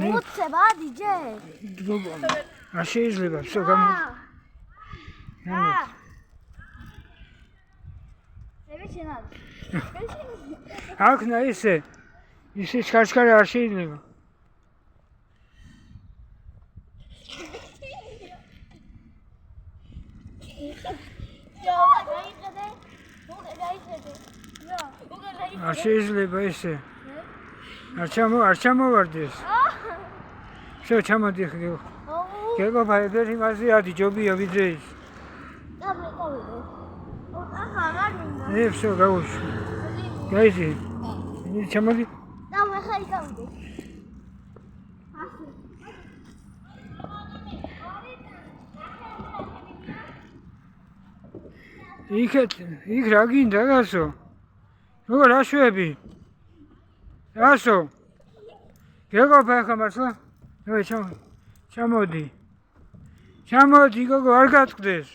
ნელა. უცება დიჯე. არ შეიძლება, всё გამო. აქნა ისე ჩქარჩქარი არ შეიძლება. არ შეიძლება ისე. არ ჩამოვარდეს. всё ჩამოდი ხო. გეგობა ეგეთი მაზიადი ჯობია ვიდრე ის. всё გავუშვი. გაიძი. ჩამოდი. იქ რა გინდა გასო? როგორ აშვები? გასო. გეგობა ახლა მართლა? ჩამოდი. ჩამოდი გოგო არ გატყდეს.